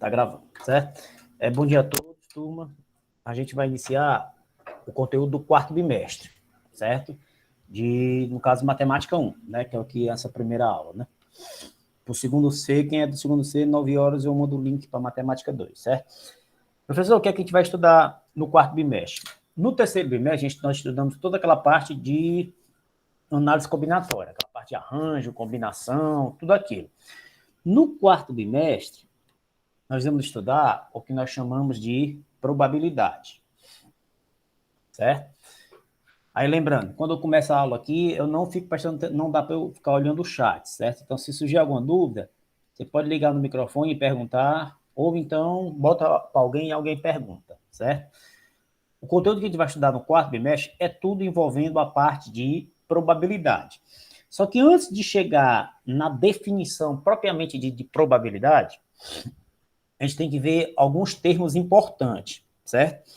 Tá gravando, certo? Bom dia a todos, turma. A gente vai iniciar o conteúdo do quarto bimestre, certo? No caso, Matemática 1, né? Que é o que é essa primeira aula, né? Para o segundo C, quem é do segundo C, 9 horas eu mando o link para Matemática 2, certo? Professor, o que é que a gente vai estudar no quarto bimestre? No terceiro bimestre, nós estudamos toda aquela parte de análise combinatória, aquela parte de arranjo, combinação, tudo aquilo. No quarto bimestre, nós vamos estudar o que nós chamamos de probabilidade, certo? Aí, lembrando, quando eu começo a aula aqui, eu não fico prestando, não dá para eu ficar olhando o chat, certo? Então, se surgir alguma dúvida, você pode ligar no microfone e perguntar, ou então bota para alguém e alguém pergunta, certo? O conteúdo que a gente vai estudar no quarto bimestre é tudo envolvendo a parte de probabilidade. Só que antes de chegar na definição propriamente de probabilidade, a gente tem que ver alguns termos importantes, certo?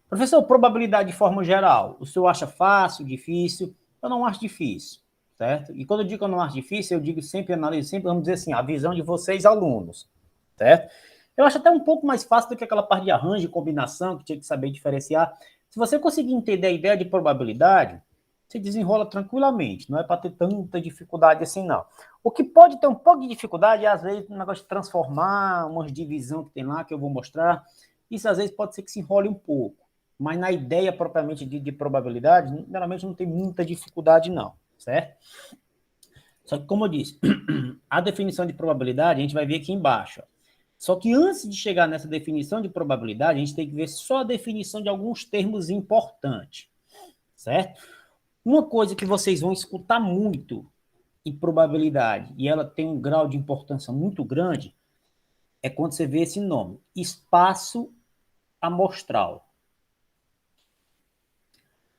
Professor, probabilidade de forma geral, o senhor acha fácil, difícil? Eu não acho difícil, certo? E quando eu digo que eu não acho difícil, eu digo sempre, analiso sempre, vamos dizer assim, a visão de vocês, alunos, certo? Eu acho até um pouco mais fácil do que aquela parte de arranjo e combinação, que tinha que saber diferenciar. Se você conseguir entender a ideia de probabilidade, você desenrola tranquilamente, não é para ter tanta dificuldade assim, não. O que pode ter um pouco de dificuldade é, às vezes, um negócio de transformar, uma divisão que tem lá, que eu vou mostrar. Isso, às vezes, pode ser que se enrole um pouco. Mas na ideia propriamente de probabilidade, geralmente não tem muita dificuldade, não, certo? Só que, como eu disse, a definição de probabilidade a gente vai ver aqui embaixo. Só que antes de chegar nessa definição de probabilidade, a gente tem que ver só a definição de alguns termos importantes, certo? Uma coisa que vocês vão escutar muito em probabilidade, e ela tem um grau de importância muito grande, é quando você vê esse nome, espaço amostral.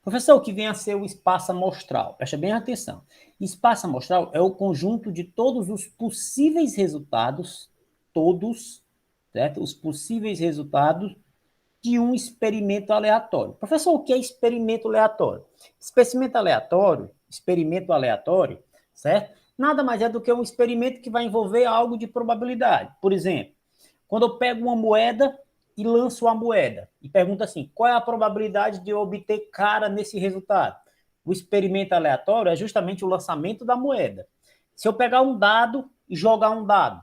Professor, o que vem a ser o espaço amostral? Preste bem atenção. Espaço amostral é o conjunto de todos os possíveis resultados, todos, certo? Os possíveis resultados de um experimento aleatório. Professor, o que é experimento aleatório? Experimento aleatório, certo? Nada mais é do que um experimento que vai envolver algo de probabilidade. Por exemplo, quando eu pego uma moeda e lanço a moeda e pergunto assim, qual é a probabilidade de eu obter cara nesse resultado? O experimento aleatório é justamente o lançamento da moeda. Se eu pegar um dado e jogar um dado,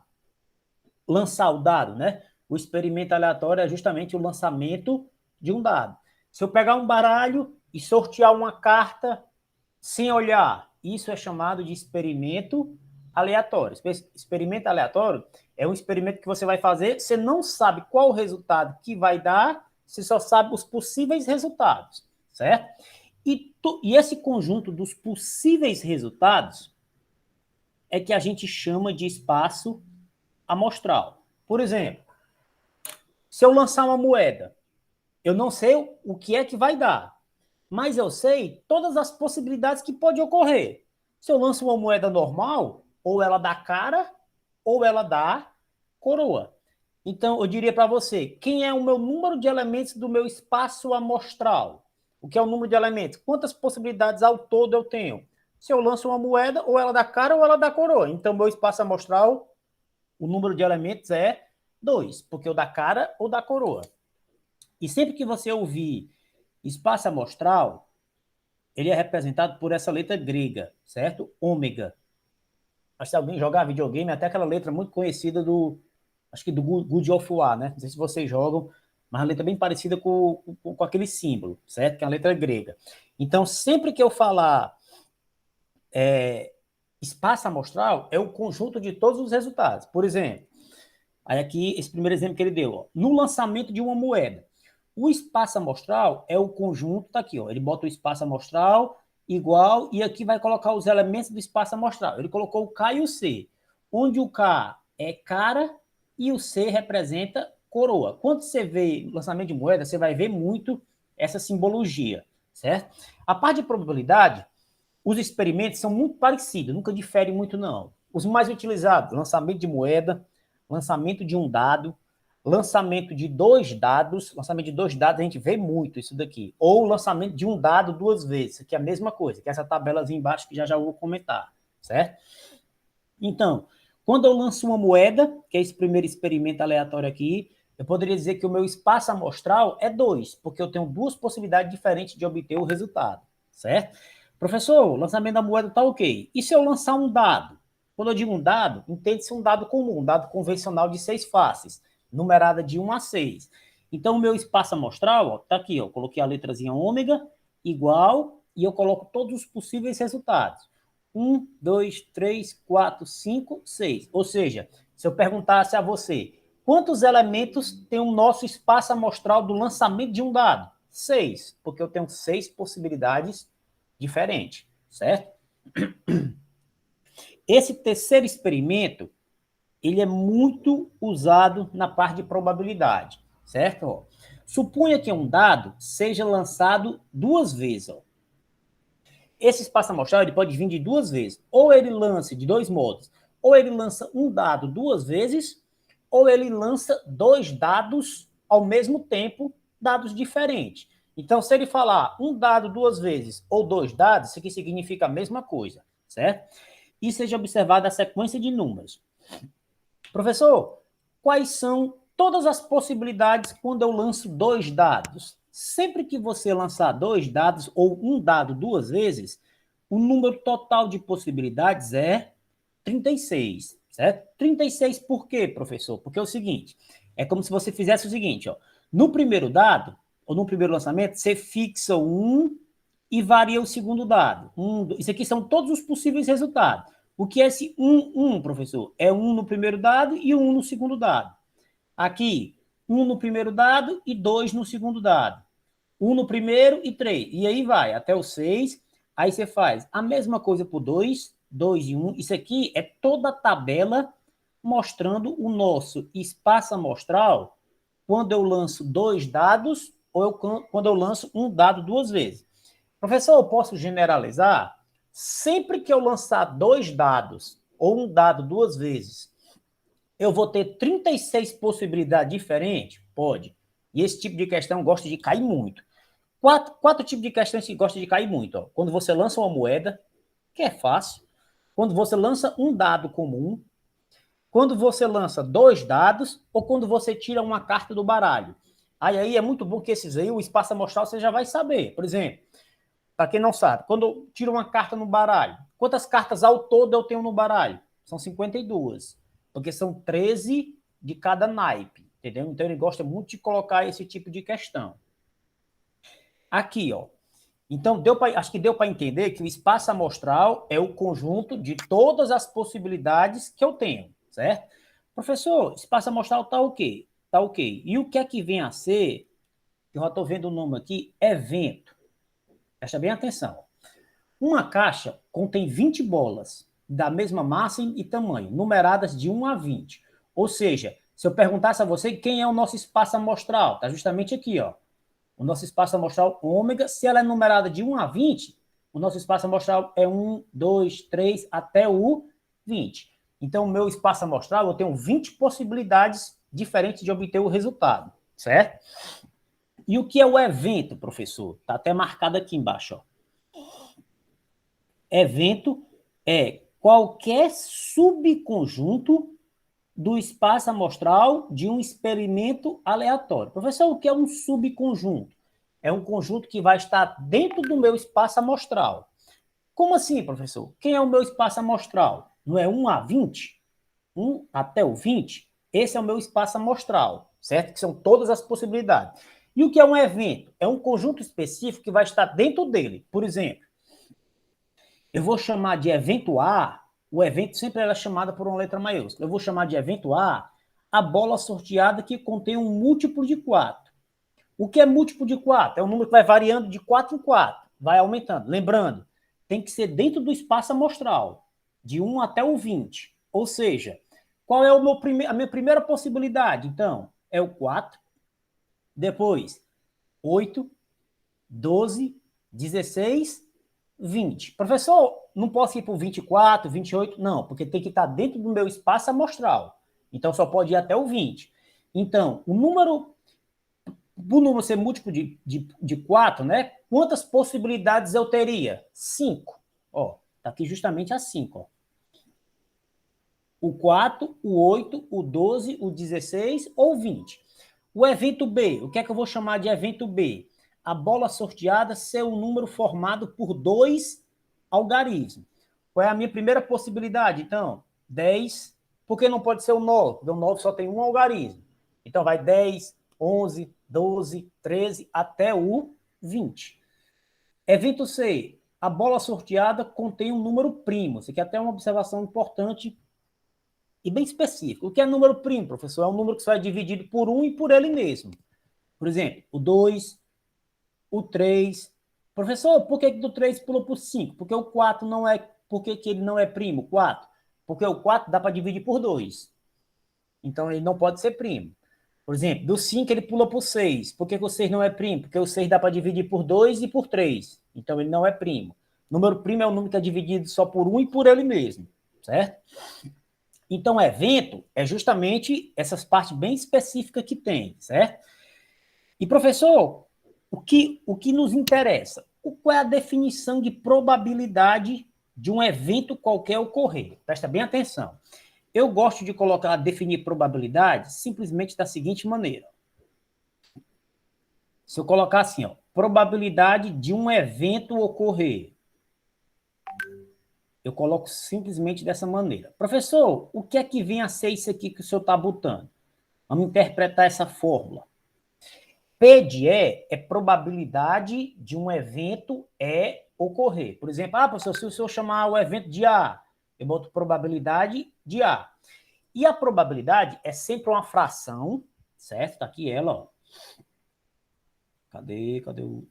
lançar o dado, né? O experimento aleatório é justamente o lançamento de um dado. Se eu pegar um baralho e sortear uma carta sem olhar, isso é chamado de experimento aleatório. Experimento aleatório é um experimento que você vai fazer, você não sabe qual o resultado que vai dar, você só sabe os possíveis resultados, certo? E esse conjunto dos possíveis resultados é que a gente chama de espaço amostral. Por exemplo, se eu lançar uma moeda, eu não sei o que é que vai dar, mas eu sei todas as possibilidades que pode ocorrer. Se eu lanço uma moeda normal, ou ela dá cara, ou ela dá coroa. Então, eu diria para você, quem é o meu número de elementos do meu espaço amostral? O que é o número de elementos? Quantas possibilidades ao todo eu tenho? Se eu lanço uma moeda, ou ela dá cara, ou ela dá coroa. Então, meu espaço amostral, o número de elementos é 2, porque eu dá cara ou dá coroa. E sempre que você ouvir espaço amostral, ele é representado por essa letra grega, certo? Ômega. Mas se alguém jogar videogame, até aquela letra muito conhecida acho que do God of War, né? Não sei se vocês jogam, mas a letra bem parecida com aquele símbolo, certo? Que é a letra grega. Então, sempre que eu falar espaço amostral, é o conjunto de todos os resultados. Por exemplo, aí aqui, esse primeiro exemplo que ele deu, ó, no lançamento de uma moeda. O espaço amostral é o conjunto, tá aqui, ó, ele bota o espaço amostral igual, e aqui vai colocar os elementos do espaço amostral. Ele colocou o K e o C, onde o K é cara e o C representa coroa. Quando você vê lançamento de moeda, você vai ver muito essa simbologia, certo? A parte de probabilidade, os experimentos são muito parecidos, nunca diferem muito, não. Os mais utilizados, lançamento de moeda, lançamento de um dado, lançamento de dois dados. Lançamento de dois dados, a gente vê muito isso daqui. Ou lançamento de um dado duas vezes, que é a mesma coisa, que é essa tabelazinha embaixo que já vou comentar, certo? Então, Quando eu lanço uma moeda, que é esse primeiro experimento aleatório aqui, eu poderia dizer que o meu espaço amostral é 2, porque eu tenho duas possibilidades diferentes de obter o resultado, certo? Professor, o lançamento da moeda está ok. E se eu lançar um dado? Quando eu digo um dado, entende-se um dado comum, um dado convencional de 6 faces, numerada de 1 a 6. Então, o meu espaço amostral, está aqui, ó, coloquei a letrazinha ômega, igual, e eu coloco todos os possíveis resultados. 1, 2, 3, 4, 5, 6. Ou seja, se eu perguntasse a você, quantos elementos tem o nosso espaço amostral do lançamento de um dado? 6, porque eu tenho 6 possibilidades diferentes, certo? Esse terceiro experimento, ele é muito usado na parte de probabilidade, certo? Suponha que um dado seja lançado 2 vezes. Esse espaço amostral ele pode vir de 2 vezes. Ou ele lance de 2 modos. Ou ele lança um dado 2 vezes, ou ele lança 2 dados ao mesmo tempo, dados diferentes. Então, se ele falar um dado 2 vezes ou 2 dados, isso aqui significa a mesma coisa, certo? E seja observada a sequência de números. Professor, quais são todas as possibilidades quando eu lanço 2 dados? Sempre que você lançar 2 dados ou um dado 2 vezes, o número total de possibilidades é 36, certo? 36 por quê, professor? Porque é o seguinte, é como se você fizesse o seguinte, ó, no primeiro dado, ou no primeiro lançamento, você fixa um e varia o segundo dado. Isso aqui são todos os possíveis resultados. O que é esse 1, professor? É 1 no primeiro dado e 1 no segundo dado. Aqui, 1 no primeiro dado e 2 no segundo dado. 1 no primeiro e 3. E aí vai, até o 6. Aí você faz a mesma coisa por 2, 2 e 1. Isso aqui é toda a tabela mostrando o nosso espaço amostral quando eu lanço 2 dados ou quando eu lanço um dado 2 vezes. Professor, eu posso generalizar? Sempre que eu lançar 2 dados ou um dado 2 vezes, eu vou ter 36 possibilidades diferentes? Pode. E esse tipo de questão gosta de cair muito. Quatro tipos de questões que gostam de cair muito. Ó. Quando você lança uma moeda, que é fácil. Quando você lança um dado comum. Quando você lança 2 dados ou quando você tira uma carta do baralho. Aí é muito bom que esses aí, o espaço amostral, você já vai saber. Por exemplo, para quem não sabe, quando eu tiro uma carta no baralho, quantas cartas ao todo eu tenho no baralho? São 52. Porque são 13 de cada naipe. Entendeu? Então ele gosta muito de colocar esse tipo de questão. Aqui, ó. Então, acho que deu para entender que o espaço amostral é o conjunto de todas as possibilidades que eu tenho, certo? Professor, espaço amostral está ok. Está ok. E o que é que vem a ser, eu já estou vendo o nome aqui, evento. Presta bem atenção. Uma caixa contém 20 bolas da mesma massa e tamanho, numeradas de 1 a 20. Ou seja, se eu perguntasse a você quem é o nosso espaço amostral, está justamente aqui, ó. O nosso espaço amostral ômega, se ela é numerada de 1 a 20, o nosso espaço amostral é 1, 2, 3 até o 20. Então, o meu espaço amostral, eu tenho 20 possibilidades diferentes de obter o resultado, certo? E o que é o evento, professor? Está até marcado aqui embaixo, ó. Evento é qualquer subconjunto do espaço amostral de um experimento aleatório. Professor, o que é um subconjunto? É um conjunto que vai estar dentro do meu espaço amostral. Como assim, professor? Quem é o meu espaço amostral? Não é 1 a 20? 1 até o 20? Esse é o meu espaço amostral, certo? Que são todas as possibilidades. E o que é um evento? É um conjunto específico que vai estar dentro dele. Por exemplo, eu vou chamar de evento A, o evento sempre era chamado por uma letra maiúscula. Eu vou chamar de evento a bola sorteada que contém um múltiplo de 4. O que é múltiplo de 4? É um número que vai variando de 4 em 4, vai aumentando. Lembrando, tem que ser dentro do espaço amostral, de 1 até o 20. Ou seja, qual é a minha primeira possibilidade? Então, é o 4, depois 8, 12, 16, 20. Professor, não posso ir para o 24, 28? Não, porque tem que estar dentro do meu espaço amostral. Então, só pode ir até o 20. Então, o número ser múltiplo de 4, né? Quantas possibilidades eu teria? 5. Ó, tá aqui justamente a 5, ó. O 4, o 8, o 12, o 16 ou o 20. O evento B, o que é que eu vou chamar de evento B? A bola sorteada ser um número formado por 2 algarismos. Qual é a minha primeira possibilidade? Então, 10. Por que não pode ser o 9? Porque o 9 só tem um algarismo. Então, vai 10, 11, 12, 13, até o 20. Evento C. A bola sorteada contém um número primo. Isso aqui é até uma observação importante e bem específica. O que é número primo, professor? É um número que só é dividido por um e por ele mesmo. Por exemplo, o 2, o 3. Professor, por que do 3 pulou por 5? Porque o 4 não é... Por que ele não é primo? 4. Porque o 4 dá para dividir por 2. Então, ele não pode ser primo. Por exemplo, do 5 ele pula por 6. Por que o 6 não é primo? Porque o 6 dá para dividir por 2 e por 3. Então, ele não é primo. Número primo é um número que é dividido só por um e por ele mesmo. Certo? Então, evento é justamente essas partes bem específicas que tem. Certo? E, professor, o que nos interessa? Qual é a definição de probabilidade de um evento qualquer ocorrer? Presta bem atenção. Eu gosto de definir probabilidade simplesmente da seguinte maneira. Se eu colocar assim, ó, probabilidade de um evento ocorrer, eu coloco simplesmente dessa maneira. Professor, o que é que vem a ser isso aqui que o senhor está botando? Vamos interpretar essa fórmula. P de E é probabilidade de um evento ocorrer. Por exemplo, professor, se o senhor chamar o evento de A, eu boto probabilidade de A. E a probabilidade é sempre uma fração, certo? Tá aqui ela, ó. Cadê o...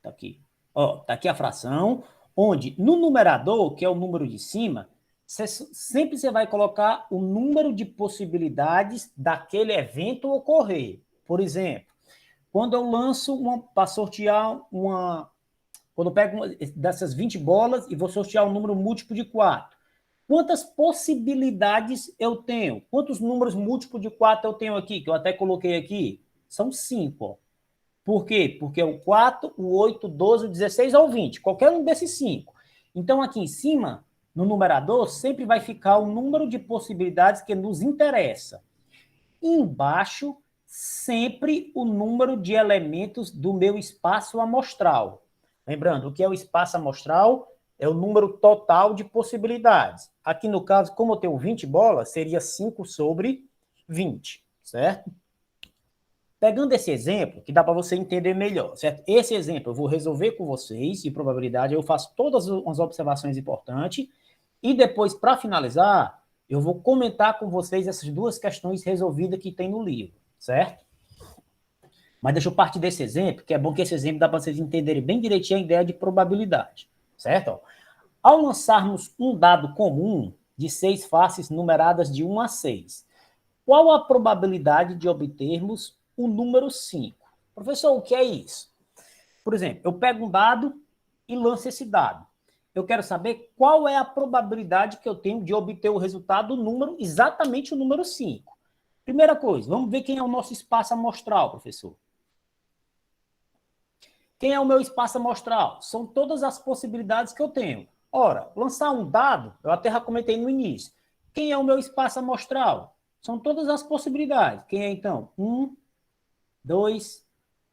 Tá aqui. Ó, tá aqui a fração, onde no numerador, que é o número de cima, sempre você vai colocar o número de possibilidades daquele evento ocorrer. Por exemplo, quando eu lanço para sortear uma... Quando eu pego dessas 20 bolas e vou sortear um número múltiplo de 4. Quantas possibilidades eu tenho? Quantos números múltiplos de 4 eu tenho aqui? Que eu até coloquei aqui. São 5. Ó. Por quê? Porque é o 4, o 8, o 12, o 16 ou o 20. Qualquer um desses 5. Então, aqui em cima, no numerador, sempre vai ficar o número de possibilidades que nos interessa. E embaixo, sempre o número de elementos do meu espaço amostral. Lembrando, o que é o espaço amostral? É o número total de possibilidades. Aqui no caso, como eu tenho 20 bolas, seria 5 sobre 20, certo? Pegando esse exemplo, que dá para você entender melhor, certo? Esse exemplo eu vou resolver com vocês, de probabilidade, eu faço todas as observações importantes, e depois, para finalizar, eu vou comentar com vocês essas duas questões resolvidas que tem no livro, certo? Mas deixa eu partir desse exemplo, que é bom que esse exemplo dá para vocês entenderem bem direitinho a ideia de probabilidade, certo? Ao lançarmos um dado comum de 6 faces numeradas de 1 a 6, qual a probabilidade de obtermos o número 5? Professor, o que é isso? Por exemplo, eu pego um dado e lanço esse dado. Eu quero saber qual é a probabilidade que eu tenho de obter o resultado, exatamente o número 5. Primeira coisa, vamos ver quem é o nosso espaço amostral, professor. Quem é o meu espaço amostral? São todas as possibilidades que eu tenho. Ora, lançar um dado, eu até já comentei no início. Quem é o meu espaço amostral? São todas as possibilidades. Quem é, então? 1, 2,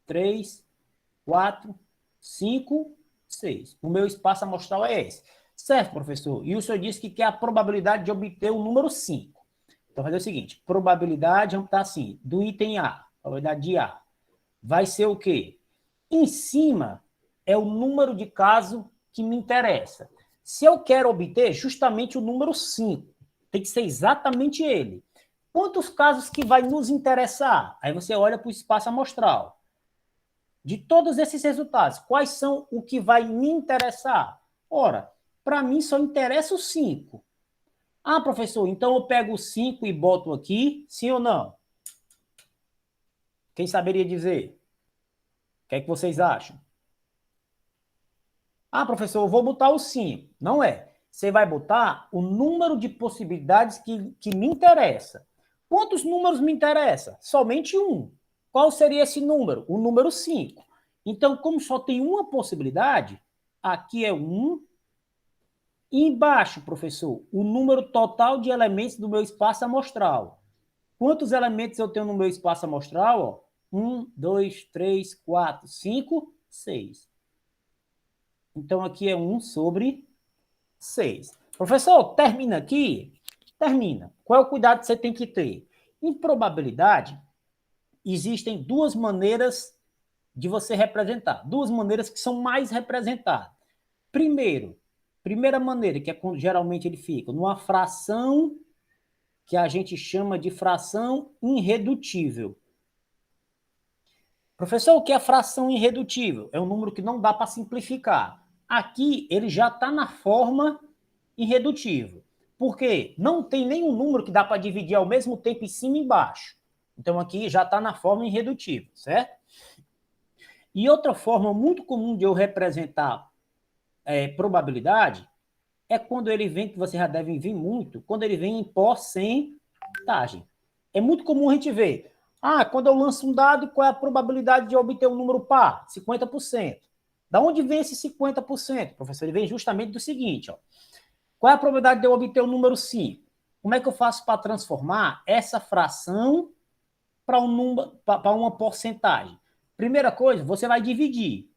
3, 4, 5, 6. O meu espaço amostral é esse. Certo, professor? E o senhor disse que quer a probabilidade de obter o número 5. Então, vai fazer o seguinte, probabilidade, vamos estar assim, do item A, probabilidade de A, vai ser o quê? Em cima é o número de casos que me interessa. Se eu quero obter justamente o número 5, tem que ser exatamente ele. Quantos casos que vai nos interessar? Aí você olha para o espaço amostral. De todos esses resultados, quais são o que vai me interessar? Ora, para mim só interessa o 5. Ah, professor, então eu pego o 5 e boto aqui, sim ou não? Quem saberia dizer? O que é que vocês acham? Ah, professor, eu vou botar o 5. Não é. Você vai botar o número de possibilidades que me interessa. Quantos números me interessa? Somente um. Qual seria esse número? O número 5. Então, como só tem uma possibilidade, aqui é 1, E embaixo, professor, o número total de elementos do meu espaço amostral. Quantos elementos eu tenho no meu espaço amostral? 1, 2, 3, 4, 5, 6. Então, aqui é 1 sobre 6. Professor, termina aqui? Termina. Qual é o cuidado que você tem que ter? Em probabilidade, existem duas maneiras de você representar. Duas maneiras que são mais representadas. Primeira maneira, que é quando geralmente ele fica numa fração que a gente chama de fração irredutível. Professor, o que é fração irredutível? É um número que não dá para simplificar. Aqui ele já está na forma irredutível. Por quê? Não tem nenhum número que dá para dividir ao mesmo tempo em cima e embaixo. Então aqui já está na forma irredutível, certo? E outra forma muito comum de eu representar probabilidade é quando ele vem, que você já deve vir muito, quando ele vem em porcentagem. É muito comum a gente ver. Quando eu lanço um dado, qual é a probabilidade de obter um número par? 50%. Da onde vem esse 50%? Professor, ele vem justamente do seguinte, ó. Qual é a probabilidade de eu obter o número 5? Como é que eu faço para transformar essa fração para uma porcentagem? Primeira coisa, você vai dividir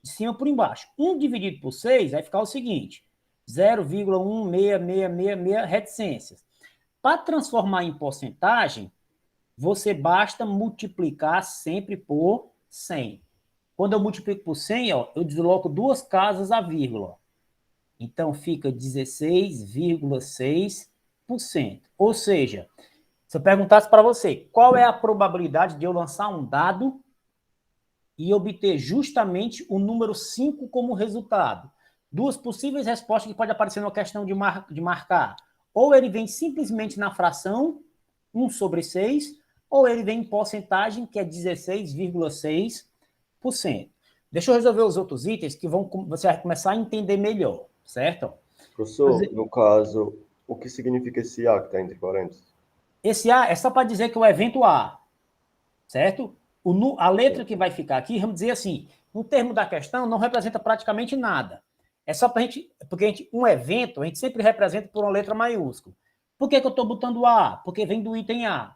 de cima por embaixo. 1 dividido por 6 vai ficar o seguinte, 0,16666 reticências. Para transformar em porcentagem, você basta multiplicar sempre por 100. Quando eu multiplico por 100, ó, eu desloco duas casas a vírgula. Então, fica 16,6%. Ou seja, se eu perguntasse para você, qual é a probabilidade de eu lançar um dado e obter justamente o número 5 como resultado? Duas possíveis respostas que pode aparecer numa questão de marcar. Ou ele vem simplesmente na fração, 1 sobre 6, ou ele vem em porcentagem, que é 16,6%. Deixa eu resolver os outros itens que você vai começar a entender melhor, certo? Professor, no caso, o que significa esse A que está entre parênteses? Esse A é só para dizer que é o evento A, certo? A letra que vai ficar aqui, vamos dizer assim, no termo da questão, não representa praticamente nada. É só para a gente, porque um evento, a gente sempre representa por uma letra maiúscula. Por que eu estou botando A? Porque vem do item A.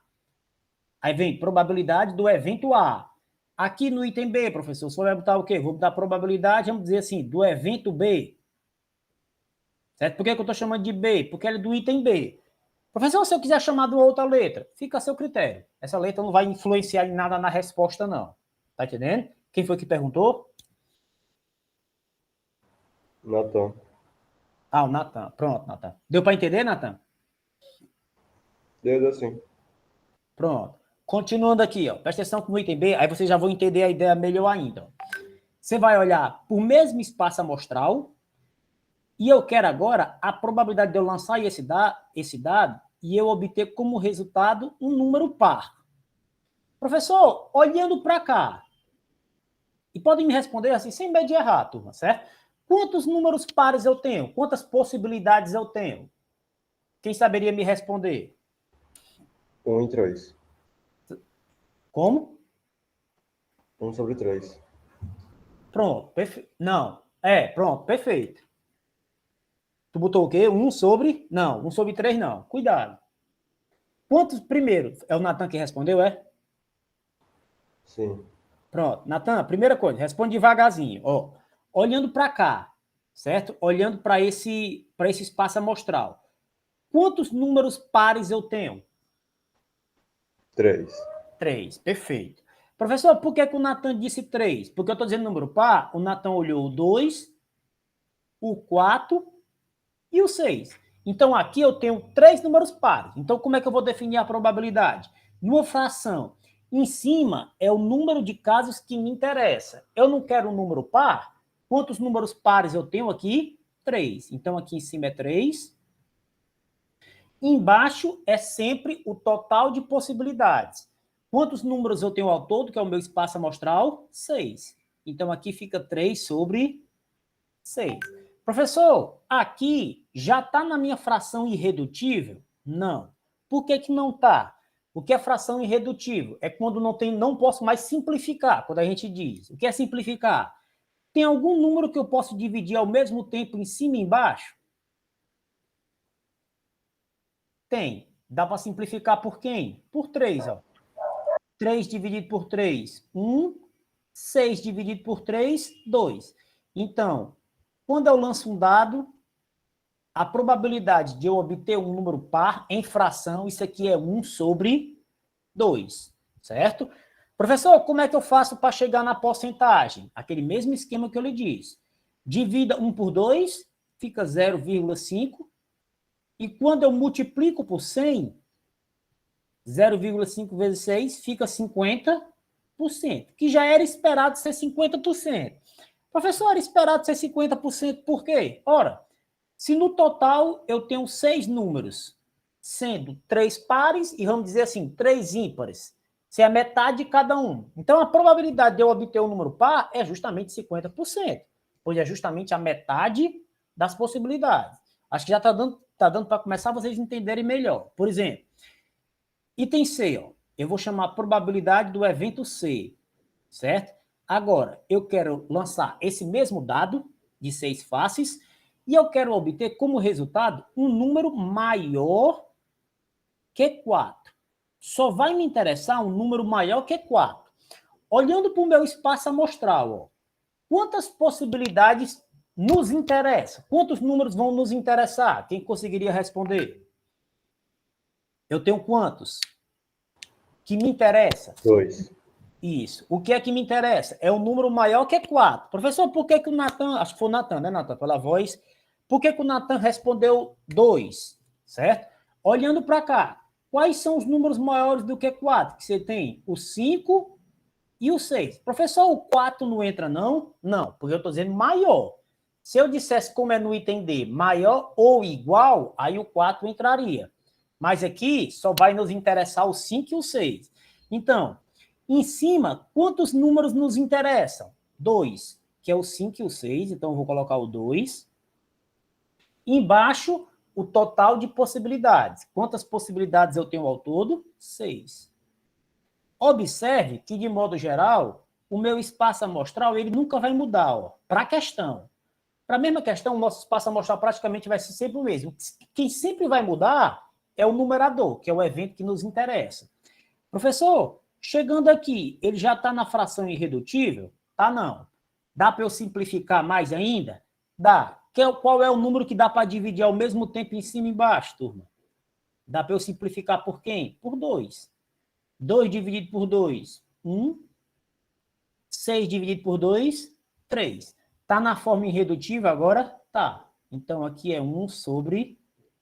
Aí vem probabilidade do evento A. Aqui no item B, professor, você vai botar o quê? Vou botar probabilidade, vamos dizer assim, do evento B. Certo? Por que eu estou chamando de B? Porque ele é do item B. Professor, se eu quiser chamar de outra letra, fica a seu critério. Essa letra não vai influenciar em nada na resposta, não. Tá entendendo? Quem foi que perguntou? Natan. O Natan. Pronto, Natan. Deu para entender, Natan? Deu assim. Pronto. Continuando aqui, ó. Presta atenção no item B, aí vocês já vão entender a ideia melhor ainda. Você vai olhar o mesmo espaço amostral e eu quero agora a probabilidade de eu lançar esse dado e eu obter como resultado um número par. Professor, olhando para cá, e podem me responder assim, sem medo de errar, turma, certo? Quantos números pares eu tenho? Quantas possibilidades eu tenho? Quem saberia me responder? 1 em 3. Como? 1 sobre 3. Pronto, perfeito. Não, pronto, perfeito. Tu botou o quê? 1 sobre? Não, 1 sobre 3 não. Cuidado. Quantos, primeiro, é o Natan que respondeu, é? Sim. Pronto, Natan, primeira coisa, responde devagarzinho. Ó, olhando para cá, certo? Olhando para esse espaço amostral. Quantos números pares eu tenho? 3. 3, perfeito. Professor, por que o Natan disse 3? Porque eu estou dizendo número par, o Natan olhou o 2, o 4 e o 6. Então, aqui eu tenho 3 números pares. Então, como é que eu vou definir a probabilidade? Numa fração, em cima é o número de casos que me interessa. Eu não quero um número par. Quantos números pares eu tenho aqui? 3. Então, aqui em cima é 3. Embaixo é sempre o total de possibilidades. Quantos números eu tenho ao todo, que é o meu espaço amostral? 6. Então, aqui fica 3 sobre 6. Professor, aqui já está na minha fração irredutível? Não. Por que não está? O que é fração irredutível? É quando não posso mais simplificar, quando a gente diz. O que é simplificar? Tem algum número que eu posso dividir ao mesmo tempo em cima e embaixo? tem? Dá para simplificar por quem? Por 3, ó. 3 dividido por 3, 1. 6 dividido por 3, 2. Então, quando eu lanço um dado, a probabilidade de eu obter um número par em fração, isso aqui é 1 sobre 2, certo? Professor, como é que eu faço para chegar na porcentagem? Aquele mesmo esquema que eu lhe disse. Divida 1 por 2, fica 0,5. E quando eu multiplico por 100, 0,5 vezes 6 fica 50%, que já era esperado ser 50%. Professor, era esperado ser 50% por quê? Ora, se no total eu tenho 6 números, sendo 3 pares e vamos dizer assim, 3 ímpares, se é a metade de cada um. Então, a probabilidade de eu obter um número par é justamente 50%, pois é justamente a metade das possibilidades. Acho que já está dando para começar vocês entenderem melhor. Por exemplo, item C, ó, eu vou chamar a probabilidade do evento C, certo? Agora, eu quero lançar esse mesmo dado de 6 faces e eu quero obter como resultado um número maior que 4. Só vai me interessar um número maior que 4. Olhando para o meu espaço amostral, ó, quantas possibilidades nos interessam? Quantos números vão nos interessar? Quem conseguiria responder? Eu tenho quantos? Que me interessa? 2. Isso. O que é que me interessa? É um número maior que 4. Professor, por que o Natan, acho que foi o Natan, né, Natan, pela voz, por que o Natan respondeu 2, certo? Olhando para cá, quais são os números maiores do que 4 que você tem? O 5 e o 6. Professor, o 4 não entra, não? Não, porque eu estou dizendo maior. Se eu dissesse, como é no item D, maior ou igual, aí o 4 entraria. Mas aqui só vai nos interessar o 5 e o 6. Então, em cima, quantos números nos interessam? 2, que é o 5 e o 6, então eu vou colocar o 2. Embaixo, o total de possibilidades. Quantas possibilidades eu tenho ao todo? 6. Observe que, de modo geral, o meu espaço amostral ele nunca vai mudar. Para a questão. Para a mesma questão, o nosso espaço amostral praticamente vai ser sempre o mesmo. Quem sempre vai mudar é o numerador, que é o evento que nos interessa. Professor, chegando aqui, ele já está na fração irredutível? Tá, não. Dá para eu simplificar mais ainda? Dá. Qual é o número que dá para dividir ao mesmo tempo em cima e embaixo, turma? Dá para eu simplificar por quem? Por 2. 2 dividido por 2, 1. 6 dividido por 2, 3. Está na forma irredutível agora? Tá. Então, aqui é 1 sobre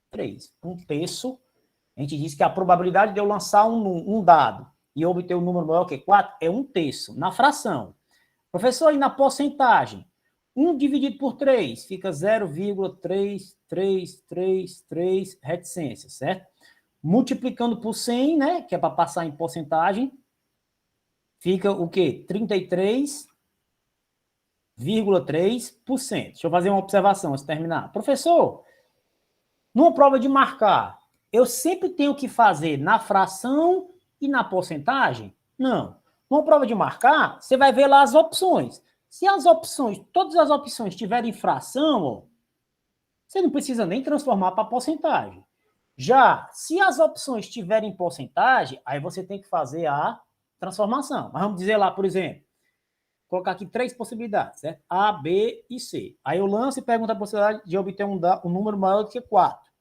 3. 1/3. A gente diz que a probabilidade de eu lançar um dado e obter um número maior que 4 é 1/3 na fração. Professor, e na porcentagem? 1 dividido por 3 fica 0,3333 reticências, certo? Multiplicando por 100, né, que é para passar em porcentagem, fica o quê? 33,3%. Deixa eu fazer uma observação antes de terminar. Professor, numa prova de marcar, eu sempre tenho que fazer na fração e na porcentagem? Não. Numa prova de marcar, você vai ver lá as opções. Se as opções, todas as opções tiverem fração, ó, você não precisa nem transformar para porcentagem. Já, se as opções tiverem porcentagem, aí você tem que fazer a transformação. Mas vamos dizer lá, por exemplo, colocar aqui 3 possibilidades, certo? A, B e C. Aí eu lanço e pergunto a possibilidade de obter um número maior do que 4.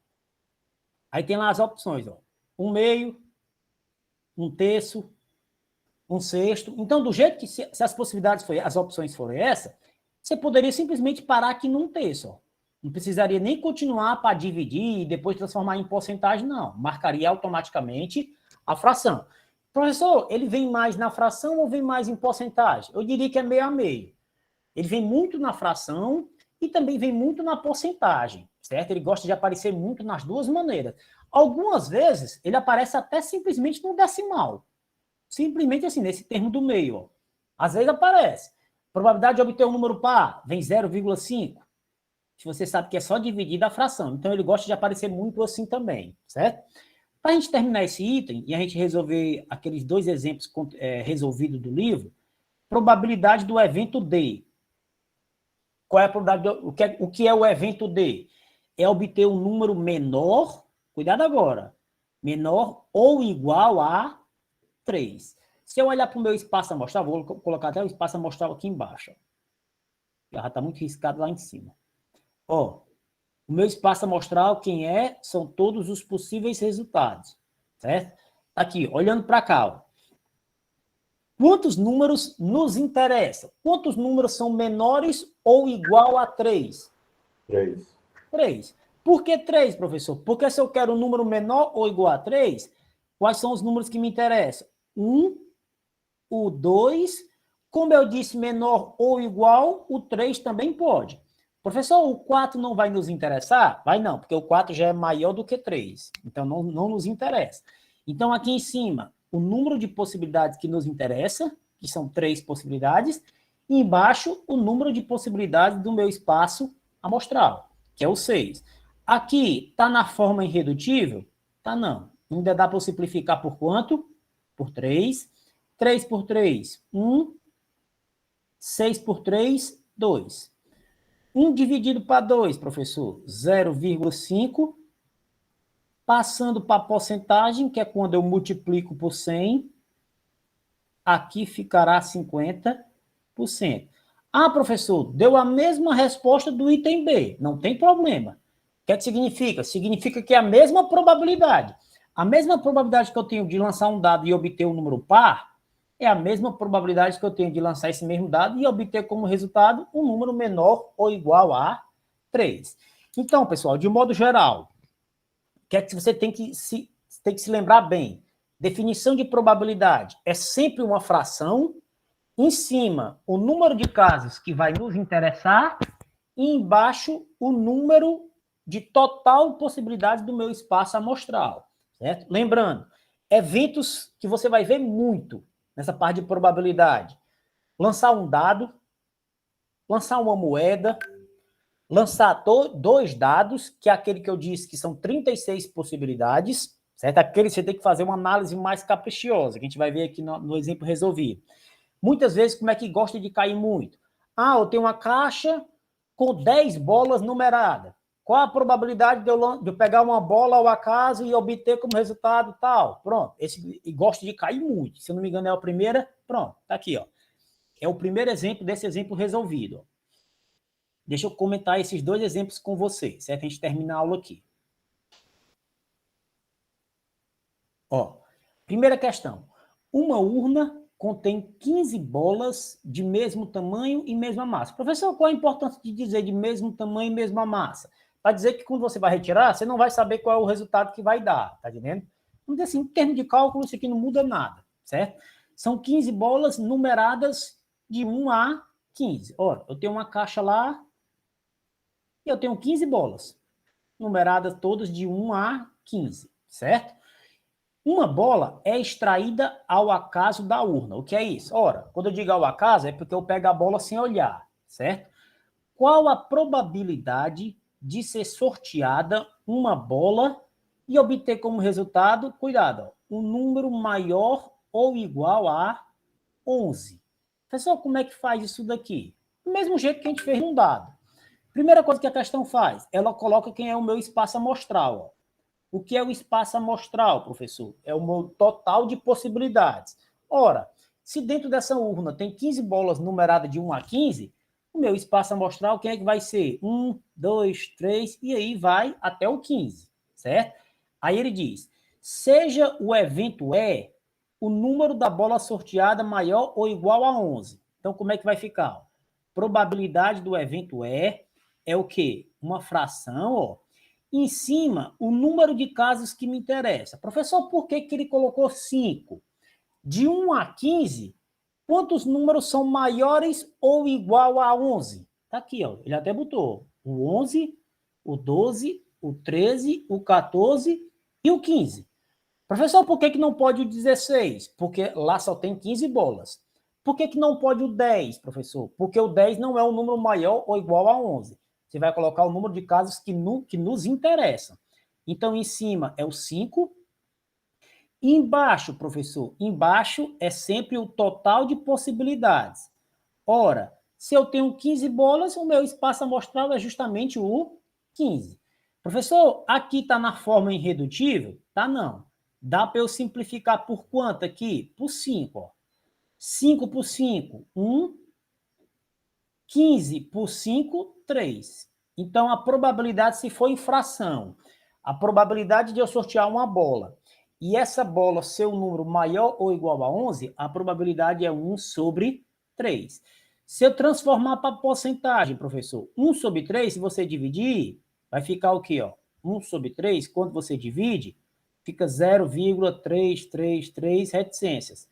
Aí tem lá as opções, ó. 1/2, 1/3, 1/6. Então, do jeito que, se as possibilidades forem, as opções forem essa, você poderia simplesmente parar aqui no 1/3, ó. Não precisaria nem continuar para dividir e depois transformar em porcentagem, não. Marcaria automaticamente a fração. Professor, ele vem mais na fração ou vem mais em porcentagem? Eu diria que é meio a meio. Ele vem muito na fração e também vem muito na porcentagem, certo? Ele gosta de aparecer muito nas duas maneiras. Algumas vezes, ele aparece até simplesmente no decimal. Simplesmente assim, nesse termo do meio, ó. Às vezes aparece. Probabilidade de obter um número par, vem 0,5. Se você sabe que é só dividir da fração. Então, ele gosta de aparecer muito assim também, certo? Para a gente terminar esse item e a gente resolver aqueles 2 exemplos resolvidos do livro, probabilidade do evento D. Qual é a probabilidade? O que é o evento D? É obter um número menor, cuidado agora, menor ou igual a 3. Se eu olhar para o meu espaço amostral, vou colocar até o espaço amostral aqui embaixo. Já está muito riscado lá em cima. Ó, o meu espaço amostral, quem é? São todos os possíveis resultados, certo? Aqui, olhando para cá, ó. Quantos números nos interessam? Quantos números são menores ou igual a 3? 3. 3. Por que 3, professor? Porque se eu quero um número menor ou igual a 3, quais são os números que me interessam? 1, o 2, como eu disse, menor ou igual, o 3 também pode. Professor, o 4 não vai nos interessar? Vai não, porque o 4 já é maior do que 3. Então, não nos interessa. Então, aqui em cima, o número de possibilidades que nos interessa, que são 3 possibilidades, e embaixo, o número de possibilidades do meu espaço amostral, que é o 6. Aqui, está na forma irredutível? Tá não. Ainda dá para simplificar por quanto? Por 3. 3 por 3, 1. 6 por 3, 2. 1 dividido para 2, professor, 0,5. Passando para a porcentagem, que é quando eu multiplico por 100, aqui ficará 50%. Ah, professor, deu a mesma resposta do item B. Não tem problema. O que é que significa? Significa que é a mesma probabilidade. A mesma probabilidade que eu tenho de lançar um dado e obter um número par é a mesma probabilidade que eu tenho de lançar esse mesmo dado e obter como resultado um número menor ou igual a 3. Então, pessoal, de modo geral, o que é que você tem que se lembrar bem? Definição de probabilidade é sempre uma fração, em cima o número de casos que vai nos interessar e embaixo o número de total possibilidade do meu espaço amostral, certo? Lembrando, eventos que você vai ver muito nessa parte de probabilidade. Lançar um dado, lançar uma moeda, lançar dois dados, que é aquele que eu disse que são 36 possibilidades, certo? Aquele que você tem que fazer uma análise mais caprichosa, que a gente vai ver aqui no exemplo resolvido. Muitas vezes, como é que gosta de cair muito? Ah, eu tenho uma caixa com 10 bolas numeradas. Qual a probabilidade de eu pegar uma bola ao acaso e obter como resultado tal? Pronto. Esse gosta de cair muito. Se eu não me engano, é a primeira. Pronto, tá aqui, ó. É o primeiro exemplo desse exemplo resolvido. Ó. Deixa eu comentar esses dois exemplos com você, certo? A gente termina a aula aqui. Ó, primeira questão. Uma urna contém 15 bolas de mesmo tamanho e mesma massa. Professor, qual a importância de dizer de mesmo tamanho e mesma massa? Para dizer que quando você vai retirar, você não vai saber qual é o resultado que vai dar, tá entendendo? Vamos dizer assim, em termos de cálculo, isso aqui não muda nada, certo? São 15 bolas numeradas de 1 a 15. Ora, eu tenho uma caixa lá e eu tenho 15 bolas, numeradas todas de 1 a 15, certo? Uma bola é extraída ao acaso da urna. O que é isso? Ora, quando eu digo ao acaso, é porque eu pego a bola sem olhar, certo? Qual a probabilidade de ser sorteada uma bola e obter como resultado, cuidado, um número maior ou igual a 11? Pessoal, como é que faz isso daqui? Do mesmo jeito que a gente fez num dado. Primeira coisa que a questão faz, ela coloca quem é o meu espaço amostral, ó. O que é o espaço amostral, professor? É o meu total de possibilidades. Ora, se dentro dessa urna tem 15 bolas numeradas de 1 a 15, o meu espaço amostral, quem é que vai ser? 1, 2, 3, e aí vai até o 15, certo? Aí ele diz, seja o evento E, o número da bola sorteada maior ou igual a 11. Então, como é que vai ficar? Probabilidade do evento E é o quê? Uma fração, ó. Em cima, o número de casos que me interessa. Professor, por que ele colocou 5? De 1 a 15, quantos números são maiores ou igual a 11? Está aqui, ó. Ele até botou o 11, o 12, o 13, o 14 e o 15. Professor, por que não pode o 16? Porque lá só tem 15 bolas. Por que não pode o 10, professor? Porque o 10 não é um número maior ou igual a 11. Você vai colocar o número de casos que nos interessam. Então, em cima é o 5. E embaixo, professor, embaixo é sempre o total de possibilidades. Ora, se eu tenho 15 bolas, o meu espaço amostral é justamente o 15. Professor, aqui está na forma irredutível? Tá não. Dá para eu simplificar por quanto aqui? Por 5. Ó. 5 por 5, 1. 15 por 5, 3. Então, a probabilidade, se for em fração, a probabilidade de eu sortear uma bola e essa bola ser um número maior ou igual a 11, a probabilidade é 1 sobre 3. Se eu transformar para porcentagem, professor, 1 sobre 3, se você dividir, vai ficar o quê? Ó? 1 sobre 3, quando você divide, fica 0,333 reticências.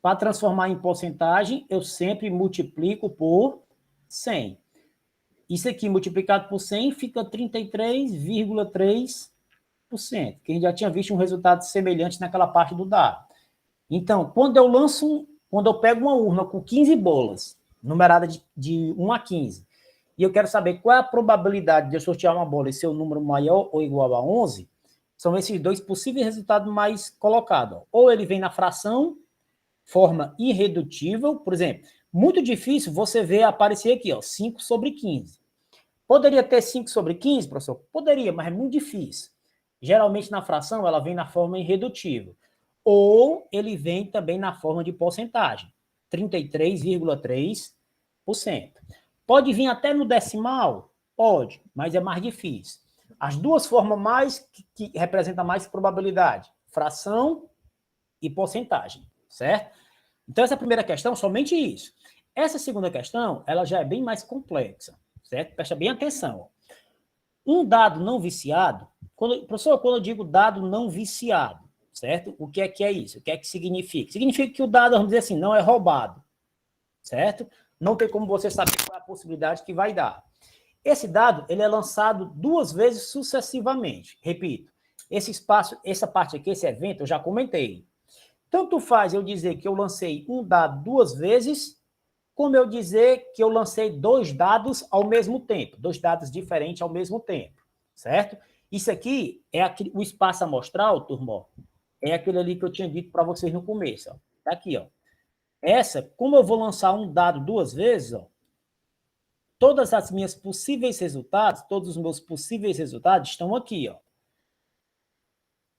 Para transformar em porcentagem, eu sempre multiplico por 100. Isso aqui multiplicado por 100 fica 33,3%, que a gente já tinha visto um resultado semelhante naquela parte do dado. Então, quando eu pego uma urna com 15 bolas, numerada de 1 a 15, e eu quero saber qual é a probabilidade de eu sortear uma bola e ser um número maior ou igual a 11, são esses dois possíveis resultados mais colocados. Ou ele vem na fração, forma irredutível, por exemplo, muito difícil você ver aparecer aqui, ó, 5 sobre 15. Poderia ter 5 sobre 15, professor? Poderia, mas é muito difícil. Geralmente na fração ela vem na forma irredutível. Ou ele vem também na forma de porcentagem, 33,3%. Pode vir até no decimal? Pode, mas é mais difícil. As duas formas mais que representam mais probabilidade, fração e porcentagem, certo? Então, essa primeira questão, somente isso. Essa segunda questão, ela já é bem mais complexa, certo? Presta bem atenção. Um dado não viciado, professor, quando eu digo dado não viciado, certo? O que é isso? O que é que significa? Significa que o dado, vamos dizer assim, não é roubado, certo? Não tem como você saber qual é a possibilidade que vai dar. Esse dado, ele é lançado 2 vezes sucessivamente. Repito, esse espaço, essa parte aqui, esse evento, eu já comentei. Tanto faz eu dizer que eu lancei um dado 2 vezes, como eu dizer que eu lancei 2 dados ao mesmo tempo, 2 dados diferentes ao mesmo tempo, certo? Isso aqui é o espaço amostral, turma, é aquele ali que eu tinha dito para vocês no começo, ó. Tá aqui, ó. Essa, como eu vou lançar um dado 2 vezes, ó, todas as minhas possíveis resultados, todos os meus possíveis resultados estão aqui, ó.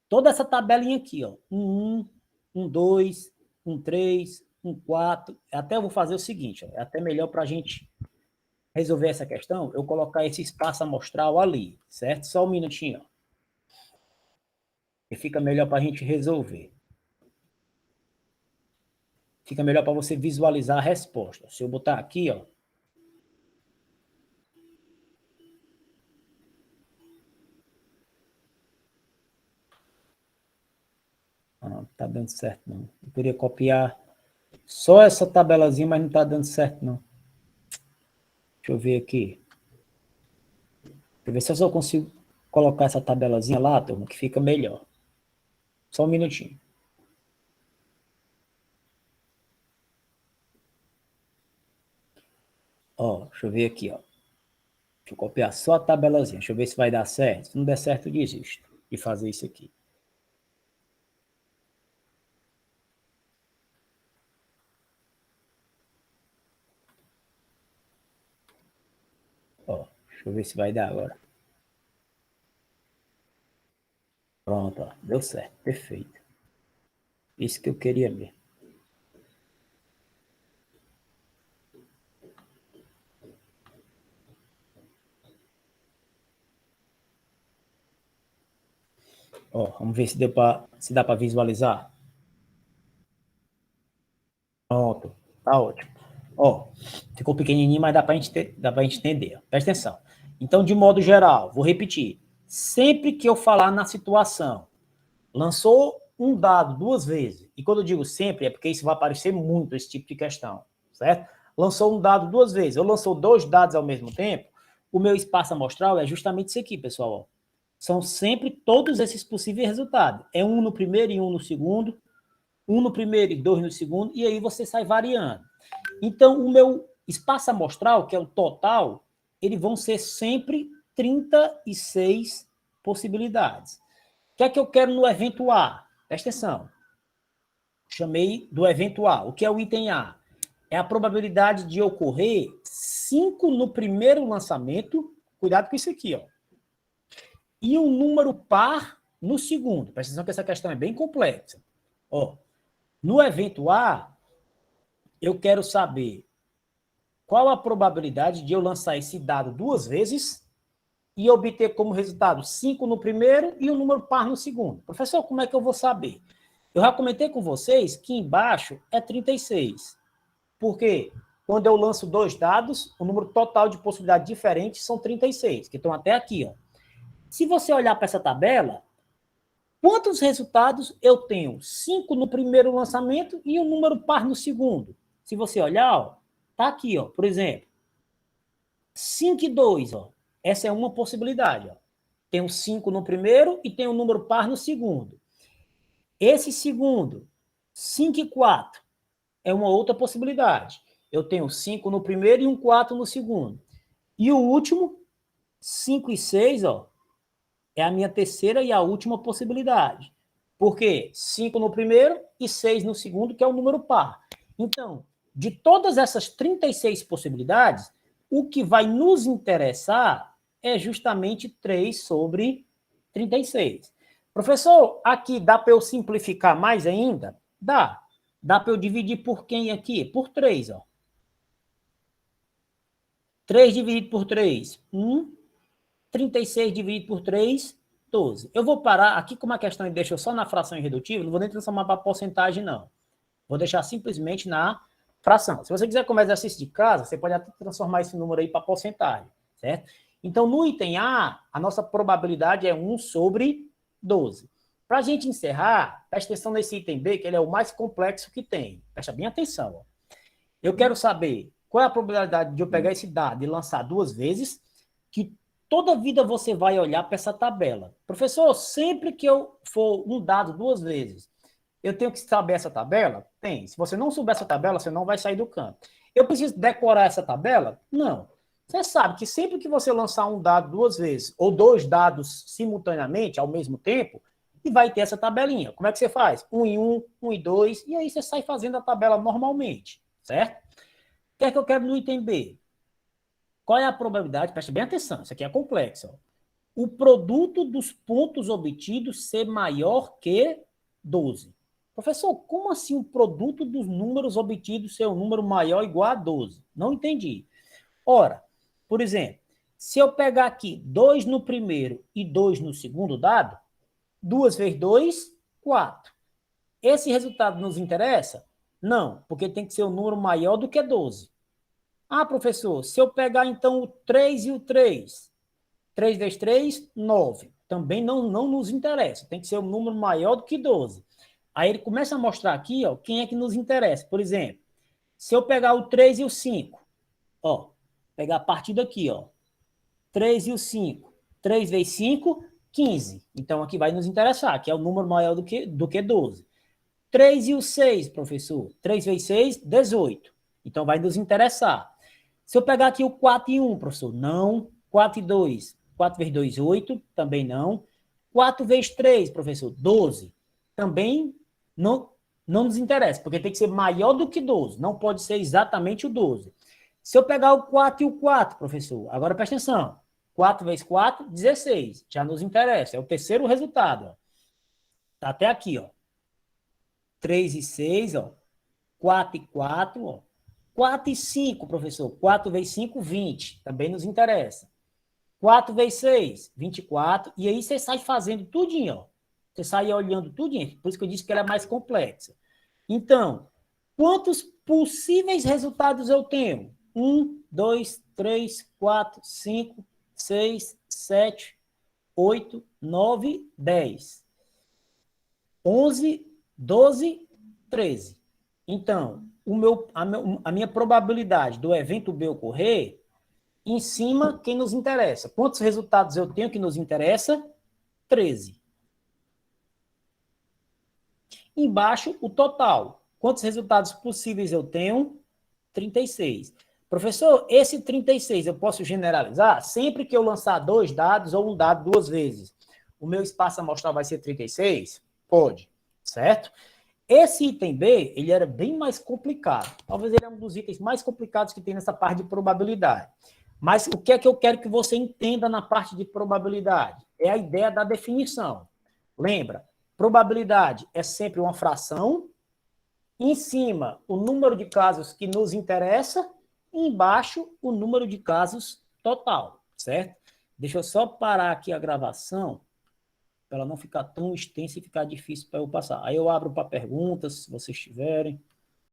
Toda essa tabelinha aqui, ó. 1, 2, 3, 4. Até eu vou fazer o seguinte, ó, é até melhor para a gente resolver essa questão, eu colocar esse espaço amostral ali, certo? Só um minutinho, ó. E fica melhor para a gente resolver. Fica melhor para você visualizar a resposta. Se eu botar aqui, ó. Não tá dando certo, não. Eu queria copiar só essa tabelazinha, mas não tá dando certo, não. Deixa eu ver aqui. Deixa eu ver se eu só consigo colocar essa tabelazinha lá, turma, que fica melhor. Só um minutinho. Ó, deixa eu ver aqui, ó. Deixa eu copiar só a tabelazinha. Deixa eu ver se vai dar certo. Se não der certo, eu desisto de fazer isso aqui. Ó, deixa eu ver se vai dar agora. Pronto, ó. Deu certo. Perfeito. Isso que eu queria ver. Ó, vamos ver se dá para visualizar. Pronto, tá ótimo. Ó, ficou pequenininho, mas dá para a gente entender. Presta atenção. Então, de modo geral, vou repetir. Sempre que eu falar na situação, lançou um dado 2 vezes, e quando eu digo sempre, é porque isso vai aparecer muito, esse tipo de questão, certo? Lançou um dado 2 vezes, ou lançou 2 dados ao mesmo tempo, o meu espaço amostral é justamente isso aqui, pessoal. Ó. São sempre todos esses possíveis resultados. É 1 no primeiro e 1 no segundo, 1 no primeiro e 2 no segundo, e aí você sai variando. Então, o meu espaço amostral, que é o total, eles vão ser sempre 36 possibilidades. O que é que eu quero no evento A? Presta atenção. Chamei do evento A. O que é o item A? É a probabilidade de ocorrer 5 no primeiro lançamento. Cuidado com isso aqui, ó. E um número par no segundo. Presta atenção que essa questão é bem complexa. Ó, no evento A, eu quero saber qual a probabilidade de eu lançar esse dado 2 vezes e obter como resultado 5 no primeiro e um número par no segundo. Professor, como é que eu vou saber? Eu já comentei com vocês que embaixo é 36. Por quê? Quando eu lanço 2 dados, o número total de possibilidades diferentes são 36, que estão até aqui. Ó. Se você olhar para essa tabela, quantos resultados eu tenho? 5 no primeiro lançamento e um número par no segundo. Se você olhar, ó, tá aqui, ó, por exemplo, 5 e 2, ó. Essa é uma possibilidade. Ó. Tem um 5 no primeiro e tem um número par no segundo. Esse segundo, 5 e 4, é uma outra possibilidade. Eu tenho 5 no primeiro e um 4 no segundo. E o último, 5 e 6, ó, é a minha terceira e a última possibilidade. Por quê? 5 no primeiro e 6 no segundo, que é o número par. Então, de todas essas 36 possibilidades, o que vai nos interessar é justamente 3 sobre 36. Professor, aqui dá para eu simplificar mais ainda? Dá. Dá para eu dividir por quem aqui? Por 3, ó. 3 dividido por 3, 1. 36 dividido por 3, 12. Eu vou parar aqui com uma questão e deixo só na fração irredutível, não vou nem transformar para porcentagem, não. Vou deixar simplesmente na fração. Se você quiser como exercício de casa, você pode até transformar esse número aí para porcentagem, certo? Então, no item A, a nossa probabilidade é 1 sobre 12. Para a gente encerrar, preste atenção nesse item B, que ele é o mais complexo que tem. Presta bem atenção. Ó. Eu quero saber qual é a probabilidade de eu pegar esse dado e lançar 2 vezes, que toda vida você vai olhar para essa tabela. Professor, sempre que eu for um dado 2 vezes, eu tenho que saber essa tabela? Tem. Se você não souber essa tabela, você não vai sair do campo. Eu preciso decorar essa tabela? Não. Você sabe que sempre que você lançar um dado 2 vezes, ou 2 dados simultaneamente, ao mesmo tempo, e vai ter essa tabelinha. Como é que você faz? 1 em 1, 1 em 2, e aí você sai fazendo a tabela normalmente, certo? O que é que eu quero no item B? Qual é a probabilidade? Preste bem atenção, isso aqui é complexo. Ó. O produto dos pontos obtidos ser maior que 12. Professor, como assim o produto dos números obtidos ser um número maior ou igual a 12? Não entendi. Ora, por exemplo, se eu pegar aqui 2 no primeiro e 2 no segundo dado, 2 vezes 2, 4. Esse resultado nos interessa? Não, porque tem que ser um número maior do que 12. Ah, professor, se eu pegar então o 3 e o 3, 3 vezes 3, 9. Também não nos interessa, tem que ser um número maior do que 12. Aí ele começa a mostrar aqui, ó, quem é que nos interessa. Por exemplo, se eu pegar o 3 e o 5, ó, pegar a partir daqui, ó, 3 e o 5, 3 vezes 5, 15. Então aqui vai nos interessar, que é o número maior do que 12. 3 e o 6, professor, 3 vezes 6, 18. Então vai nos interessar. Se eu pegar aqui o 4 e 1, professor, não. 4 e 2, 4 vezes 2, 8, também não. 4 vezes 3, professor, 12. Também não nos interessa, porque tem que ser maior do que 12, não pode ser exatamente o 12. Se eu pegar o 4 e o 4, professor, agora presta atenção. 4 vezes 4, 16. Já nos interessa, é o terceiro resultado. Está até aqui, ó. 3 e 6, ó. 4 e 4, ó. 4 e 5, professor. 4 vezes 5, 20. Também nos interessa. 4 vezes 6, 24. E aí você sai fazendo tudinho, ó. Você sai olhando tudinho. Por isso que eu disse que ela é mais complexa. Então, quantos possíveis resultados eu tenho? 1, 2, 3, 4, 5, 6, 7, 8, 9, 10. 11, 12, 13. Então, a minha probabilidade do evento B ocorrer, em cima, quem nos interessa? Quantos resultados eu tenho que nos interessa? 13. Embaixo, o total. Quantos resultados possíveis eu tenho? 36. Professor, esse 36 eu posso generalizar? Sempre que eu lançar 2 dados ou um dado 2 vezes, o meu espaço amostral vai ser 36? Pode, certo? Esse item B, ele era bem mais complicado. Talvez ele é um dos itens mais complicados que tem nessa parte de probabilidade. Mas o que é que eu quero que você entenda na parte de probabilidade? É a ideia da definição. Lembra, probabilidade é sempre uma fração, em cima o número de casos que nos interessa, e embaixo o número de casos total, certo? Deixa eu só parar aqui a gravação, para ela não ficar tão extensa e ficar difícil para eu passar. Aí eu abro para perguntas, se vocês tiverem.